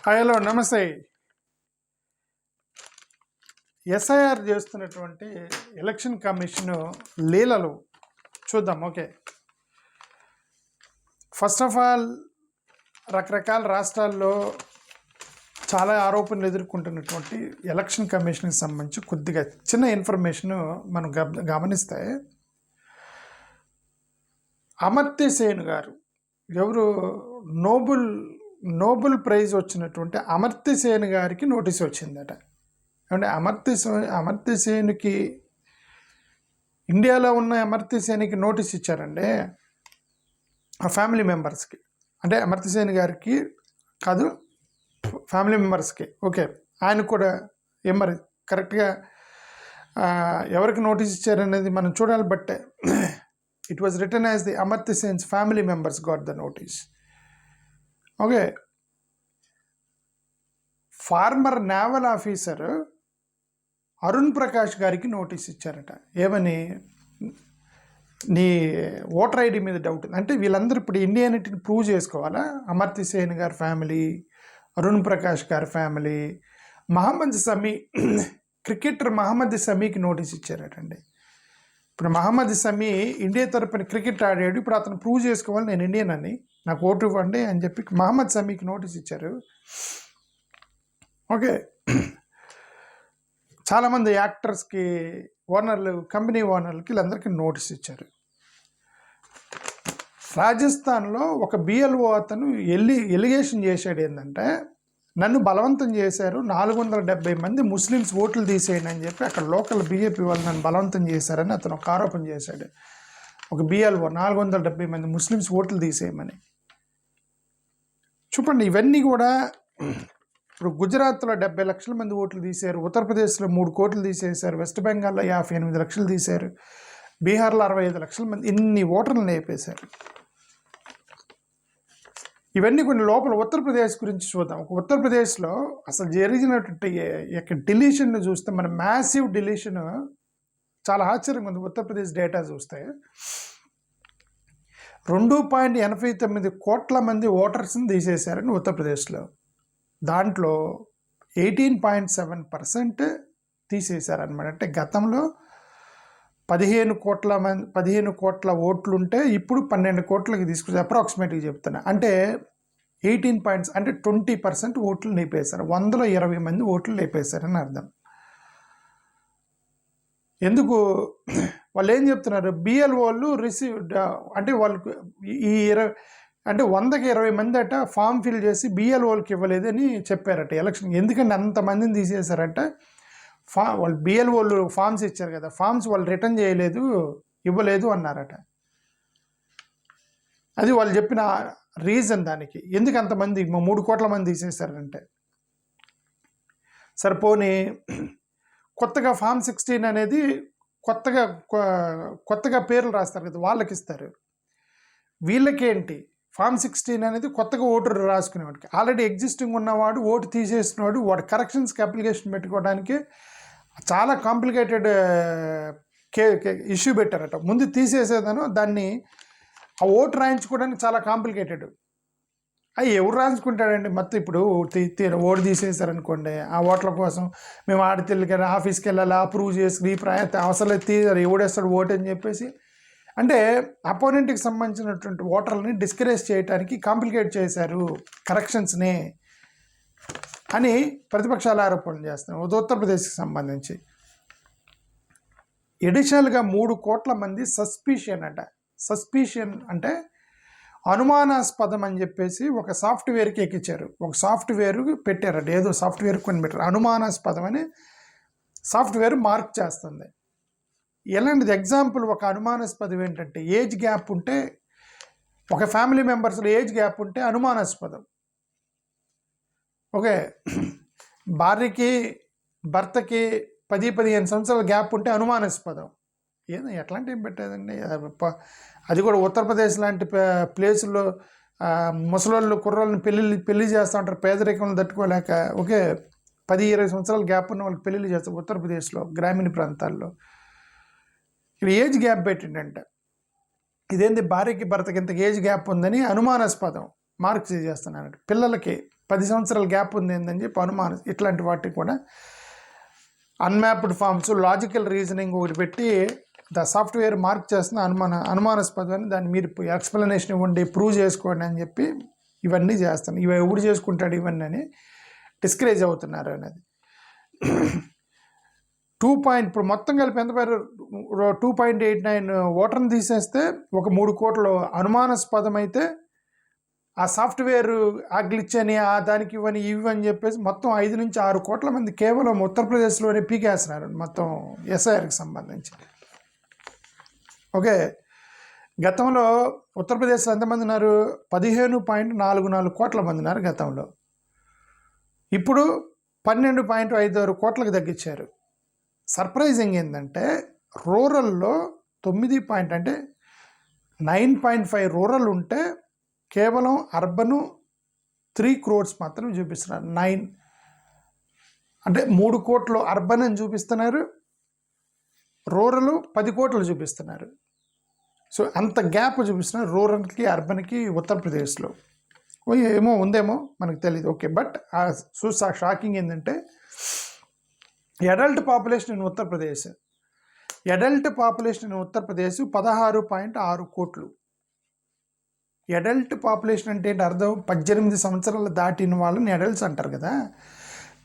Hello నమస్తే. SIR చేస్తున్నటువంటి election commission లీలలు చూద్దాం. ఓకే, ఫస్ట్ ఆఫ్ ఆల్ రకరకాల రాష్ట్రాల్లో చాలా ఆరోపణలు ఎదుర్కొంటున్నటువంటి ఎలక్షన్ కమిషన్కి సంబంధించి కొద్దిగా చిన్న ఇన్ఫర్మేషన్ మనం గమనిస్తే, అమర్త్య సేన్ గారు ఎవరు నోబెల్ ప్రైజ్ వచ్చినటువంటి అమర్త్య సేన్ గారికి నోటీస్ వచ్చిందట. అంటే అమర్త్య సేన్కి ఇండియాలో ఉన్న అమర్త్య సేన్కి నోటీస్ ఇచ్చారండి ఆ ఫ్యామిలీ మెంబర్స్కి. అంటే అమర్త్య సేన్ గారికి కాదు, ఫ్యామిలీ మెంబర్స్కి. ఓకే, ఆయన కూడా ఏం మరి కరెక్ట్గా ఎవరికి నోటీస్ ఇచ్చారనేది మనం చూడాలి. But it was return as the Amartya Sen's family members got the notice. Okay, former naval officer Arun Prakash గారికి నోటీస్ ఇచ్చారట. ఏమని? నీ ఓటర్ ఐడి మీద డౌట్ ఉంది అంటే వీళ్ళందరూ ఇప్పుడు ఇండియానిటీని ప్రూవ్ చేసుకోవాలా. అమర్త్య సేన్ గారి ఫ్యామిలీ, అరుణ్ ప్రకాష్ గారి ఫ్యామిలీ, మహమ్మద్ సమీ, క్రికెటర్ మహమ్మద్ సమీకి నోటీస్ ఇచ్చారటండి. ఇప్పుడు మహమ్మద్ సమీ ఇండియా తరపున క్రికెట్ ఆడాడు. ఇప్పుడు అతను ప్రూవ్ చేసుకోవాలి నేను ఇండియన్ అని, నాకు ఓటు ఇవ్వండి అని చెప్పి మహమ్మద్ సమీకి నోటీస్ ఇచ్చారు. ఓకే, చాలామంది యాక్టర్స్కి, ఓనర్లు, కంపెనీ ఓనర్లకి వీళ్ళందరికీ నోటీస్ ఇచ్చారు. రాజస్థాన్లో ఒక బిఎల్ఓ అతను ఎలిగేషన్ చేశాడు ఏంటంటే, నన్ను బలవంతం చేశారు, 470 మంది ముస్లిమ్స్ ఓట్లు తీసేయండి అని చెప్పి అక్కడ లోకల్ బీజేపీ వాళ్ళు నన్ను బలవంతం చేశారని అతను ఒక ఆరోపణ చేశాడు. ఒక బిఎల్ఓ 470 మంది ముస్లిమ్స్ ఓట్లు తీసేయమని. చూడండి, ఇవన్నీ కూడా ఇప్పుడు గుజరాత్లో 70 లక్షల మంది ఓట్లు తీశారు, ఉత్తరప్రదేశ్లో 3 కోట్లు తీసేశారు, వెస్ట్ బెంగాల్లో 58 లక్షలు తీశారు, బీహార్లో 65 లక్షల మంది, ఇన్ని ఓటర్లను వేపేశారు. ఇవన్నీ కొన్ని లోపల ఉత్తరప్రదేశ్ గురించి చూద్దాం. ఒక ఉత్తరప్రదేశ్లో అసలు జరిగినటువంటి డిలీషన్ చూస్తే మన మ్యాసివ్ డిలీషన్ చాలా ఆశ్చర్యంగా ఉంది. ఉత్తరప్రదేశ్ డేటా చూస్తే 2.89 కోట్ల మంది ఓటర్స్ని తీసేశారని ఉత్తరప్రదేశ్లో. దాంట్లో 18.7% తీసేశారనమాట. అంటే గతంలో 15 కోట్ల ఓట్లుంటే ఇప్పుడు 12 కోట్లకి తీసుకొచ్చి అప్రాక్సిమేట్గా చెప్తున్నా. అంటే 18 అంటే 20% ఓట్లు లేపేశారు. 120 మంది ఓట్లు లేపేశారని అర్థం. ఎందుకు వాళ్ళు ఏం చెప్తున్నారు? బిఎల్ఓళ్ళు అంటే వాళ్ళకు ఈ 100కి 20 మంది అట ఫామ్ ఫిల్ చేసి బిఎల్ఓలకి ఇవ్వలేదని చెప్పారట ఎలక్షన్. ఎందుకంటే అంతమందిని తీసేశారట. వాళ్ళు బిఎల్ఓలు ఫామ్స్ ఇచ్చారు కదా, ఫామ్స్ వాళ్ళు రిటర్న్ చేయలేదు, ఇవ్వలేదు అన్నారట. అది వాళ్ళు చెప్పిన రీజన్ దానికి. ఎందుకు అంతమంది 3 కోట్ల మంది తీసేశారంటే, సరిపోని కొత్తగా ఫామ్ 16 అనేది కొత్తగా పేర్లు రాస్తారు కదా, వాళ్ళకి ఇస్తారు. వీళ్ళకేంటి ఫామ్ 16 అనేది కొత్తగా ఓటర్ రాసుకునేవాడికి. ఆల్రెడీ ఎగ్జిస్టింగ్ ఉన్నవాడు ఓటు తీసేసినవాడు వాడు కరెక్షన్స్కి అప్లికేషన్ పెట్టుకోవడానికి చాలా కాంప్లికేటెడ్ ఇష్యూ పెట్టారట. ముందు తీసేసేదను దాన్ని ఆ ఓటు రాయించుకోవడానికి చాలా కాంప్లికేటెడ్. అవి ఎవరు రాయించుకుంటాడండి? మొత్తం ఇప్పుడు ఓటు తీసేసారనుకోండి, ఆ ఓట్ల కోసం మేము ఆడితెళ్ళి ఆఫీస్కి వెళ్ళాలి, అప్రూవ్ చేసి అవసరం తీసారు, ఎవడేస్తాడు ఓటు అని చెప్పేసి. అంటే అపోనెంట్కి సంబంధించినటువంటి ఓటర్లని డిస్కరేజ్ చేయడానికి కాంప్లికేట్ చేశారు కరెక్షన్స్ని అని ప్రతిపక్షాలు ఆరోపణలు చేస్తున్నాయి. ఉత్తరప్రదేశ్కి సంబంధించి ఎడిషనల్గా 3 కోట్ల మంది సస్పిషన్ అంటే అనుమానాస్పదం అని చెప్పేసి ఒక సాఫ్ట్వేర్కి ఎక్కించారు. ఒక సాఫ్ట్వేర్ పెట్టారట, ఏదో సాఫ్ట్వేర్ కొని పెట్టారు. అనుమానాస్పదం అని సాఫ్ట్వేర్ మార్క్ చేస్తుంది. ఎలాంటిది? ఎగ్జాంపుల్, ఒక అనుమానాస్పదం ఏంటంటే ఏజ్ గ్యాప్ ఉంటే, ఒక ఫ్యామిలీ మెంబర్స్లో ఏజ్ గ్యాప్ ఉంటే అనుమానాస్పదం. ఓకే, భార్యకి భర్తకి 10-15 సంవత్సరాల గ్యాప్ ఉంటే అనుమానాస్పదం. ఎట్లాంటి ఏం పెట్టేదండి అది కూడా ఉత్తరప్రదేశ్ లాంటి ప్లేసుల్లో ముసలోళ్ళు కుర్రోళ్ళని పెళ్లి చేస్తూ ఉంటారు, పేదరికంలో తట్టుకోలేక. ఓకే, 10-20 సంవత్సరాల గ్యాప్ ఉన్న వాళ్ళకి పెళ్ళిళ్ళు చేస్తారు ఉత్తరప్రదేశ్లో గ్రామీణ ప్రాంతాల్లో. ఇక్కడ ఏజ్ గ్యాప్ పెట్టిండంట. ఇదేంటి భార్యకి భర్తకి ఇంత ఏజ్ గ్యాప్ ఉందని అనుమానాస్పదం మార్క్స్ చేస్తున్నాను. పిల్లలకి 10 సంవత్సరాల గ్యాప్ ఉంది ఏందని చెప్పి అనుమానం. ఇట్లాంటి వాటికి కూడా అన్మ్యాప్డ్ ఫామ్స్, లాజికల్ రీజనింగ్ ఒకటి పెట్టి సాఫ్ట్వేర్ మార్క్ చేస్తున్న అనుమానాస్పదమని దాన్ని మీరు ఎక్స్ప్లెనేషన్ ఇవ్వండి, ప్రూవ్ చేసుకోండి అని చెప్పి ఇవన్నీ చేస్తాను. ఇవి ఎవడు చేసుకుంటాడు ఇవన్నీ అని డిస్కరేజ్ అవుతున్నారు అనేది. ఇప్పుడు మొత్తం కలిపి ఎంత పేరు 2.89 ఓటర్ని తీసేస్తే ఒక 3 కోట్ల అనుమానాస్పదం అయితే ఆ సాఫ్ట్వేర్ ఆ గ్లిచ్ అని దానికి ఇవని ఇవి అని చెప్పేసి మొత్తం 5 నుంచి 6 కోట్ల మంది కేవలం ఉత్తరప్రదేశ్లోనే పీకేస్తున్నారు మొత్తం ఎస్ఐఆర్కి సంబంధించి. ఓకే, గతంలో ఉత్తరప్రదేశ్లో ఎంతమంది ఉన్నారు? 15.44 కోట్ల మంది ఉన్నారు గతంలో. ఇప్పుడు 12.56 కోట్లకు తగ్గించారు. సర్ప్రైజింగ్ ఏంటంటే రూరల్లో 9.5 రూరల్ ఉంటే కేవలం అర్బను 3 crores మాత్రం చూపిస్తున్నారు. 9 అంటే 3 కోట్లు అర్బన్ అని చూపిస్తున్నారు, రూరల్ 10 కోట్లు చూపిస్తున్నారు. సో అంత గ్యాప్ చూపిస్తున్నారు రూరల్కి అర్బన్కి ఉత్తరప్రదేశ్లో. ఏమో ఉందేమో మనకు తెలియదు. ఓకే, బట్ షాకింగ్ ఏంటంటే అడల్ట్ పాపులేషన్ ఇన్ ఉత్తరప్రదేశ్ 16.6 కోట్లు. అడల్ట్ పాపులేషన్ అంటే ఏంటి అర్థం? 18 సంవత్సరాలు దాటిన వాళ్ళని అడల్ట్స్ అంటారు కదా.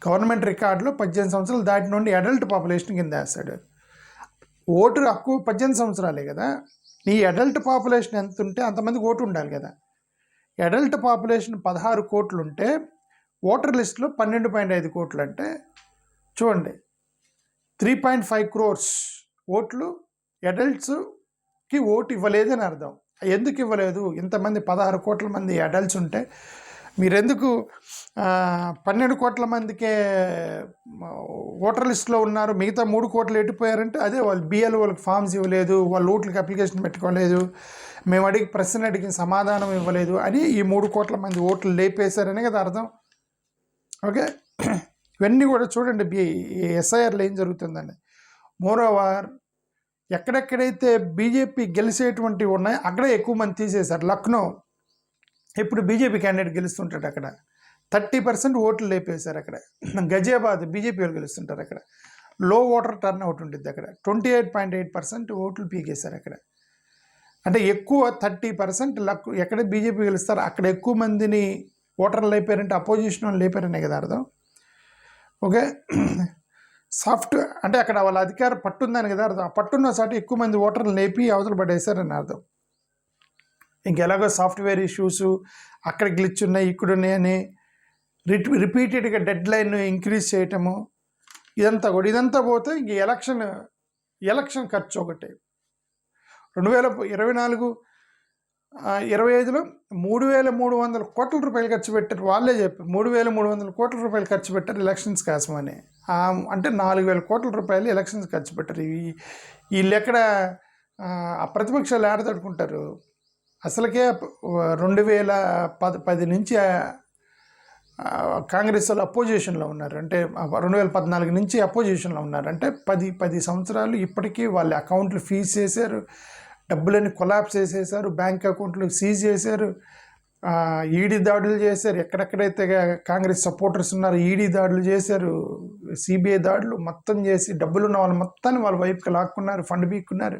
గవర్నమెంట్ రికార్డులో 18 సంవత్సరాలు దాటిన నుండి అడల్ట్ పాపులేషన్ కింద వేస్తాడు. ఓటు హక్కు 18 సంవత్సరాలే కదా. నీ అడల్ట్ పాపులేషన్ ఎంత ఉంటే అంతమందికి ఓటు ఉండాలి కదా. అడల్ట్ పాపులేషన్ 16 కోట్లు ఉంటే ఓటర్ లిస్టులో 12.5 కోట్లు అంటే చూడండి 3.5 crores ఓట్లు అడల్ట్స్కి ఓటు ఇవ్వలేదని అర్థం. ఎందుకు ఇవ్వలేదు? ఇంతమంది 16 కోట్ల మంది అడల్ట్స్ ఉంటే మీరెందుకు 12 కోట్ల మందికే ఓటర్ లిస్టులో ఉన్నారు, మిగతా 3 కోట్లు ఎట్టిపోయారంటే అదే వాళ్ళు బిఎల్ వాళ్ళకి ఫామ్స్ ఇవ్వలేదు, వాళ్ళు ఓట్లకి అప్లికేషన్ పెట్టుకోలేదు, మేము ప్రశ్న అడిగిన సమాధానం ఇవ్వలేదు అని ఈ 3 కోట్ల మంది ఓట్లు లేపేశారనే కదా అర్థం. ఓకే, ఇవన్నీ కూడా చూడండి ఎస్ఐఆర్లో ఏం జరుగుతుందని. మోరోవర్ ఎక్కడెక్కడైతే బీజేపీ గెలిచేటువంటివి ఉన్నాయో అక్కడే ఎక్కువ మంది తీసేశారు. లక్నో ఇప్పుడు బీజేపీ క్యాండిడేట్ గెలుస్తుంటాడు, అక్కడ 30% ఓట్లు లేపేశారు. అక్కడ గజియాబాద్ బీజేపీ వాళ్ళు గెలుస్తుంటారు, అక్కడ లో ఓటర్ టర్న్ అవుట్ ఉంటుంది. అక్కడ 28.8% ఓట్లు పీకేశారు. అక్కడ అంటే ఎక్కువ 30% ఎక్కడ బీజేపీ గెలుస్తారో అక్కడ ఎక్కువ మందిని ఓటర్లు లేపారంటే అపోజిషన్ వాళ్ళు లేపారనే కదా అర్థం. ఓకే, అంటే అక్కడ వాళ్ళ అధికారం పట్టుందని కదా అర్థం. ఆ పట్టున్న సాటి ఎక్కువ మంది ఓటర్లు లేపి అవతల పడేశారని అర్థం. ఇంకెలాగో సాఫ్ట్వేర్ ఇష్యూస్ అక్కడ గ్లిచ్ ఉన్నాయి, ఇక్కడ ఉన్నాయని రిపీటెడ్గా డెడ్ లైన్ ఇంక్రీజ్ చేయటము, ఇదంతా పోతే ఇంక ఎలక్షన్ ఖర్చు ఒకటి 2024-25లో 3,300 కోట్ల రూపాయలు ఖర్చు పెట్టారు. వాళ్ళే చెప్పారు 3,300 కోట్ల రూపాయలు ఖర్చు పెట్టారు ఎలక్షన్స్ కోసమని. అంటే 4,000 కోట్ల రూపాయలు ఎలక్షన్స్ ఖర్చు పెట్టారు. వీళ్ళు ఎక్కడ ప్రతిపక్షాలు ఆడతడుకుంటారు? అసలుకే 2010 నుంచి కాంగ్రెస్ వాళ్ళు అపోజిషన్లో ఉన్నారు, అంటే 2014 నుంచి అపోజిషన్లో ఉన్నారు. అంటే 10 సంవత్సరాలు ఇప్పటికీ వాళ్ళ అకౌంట్లు ఫీజ్ చేశారు, డబ్బులన్నీ కొలాప్స్ చేసేసారు, బ్యాంక్ అకౌంట్లు సీజ్ చేశారు, ఈడీ దాడులు చేశారు. ఎక్కడెక్కడైతే కాంగ్రెస్ సపోర్టర్స్ ఉన్నారో ఈడీ దాడులు చేశారు, సిబిఐ దాడులు మొత్తం చేసి డబ్బులు ఉన్న వాళ్ళు మొత్తాన్ని వాళ్ళ వైపుకి లాక్కున్నారు, ఫండ్ పీక్కున్నారు,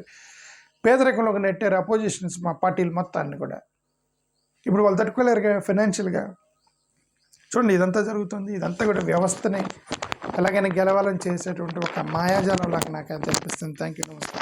పేదరికంలోకి నెట్టారు అపోజిషన్స్ మా పార్టీలు మొత్తాన్ని కూడా. ఇప్పుడు వాళ్ళు తట్టుకోలేరుగా ఫైనాన్షియల్గా. చూడండి ఇదంతా జరుగుతుంది. ఇదంతా కూడా వ్యవస్థని ఎలాగైనా గెలవాలని చేసేటువంటి ఒక మాయాజాలం లాగా నాకు అనిపిస్తుంది. థ్యాంక్ యూ, నమస్కారం.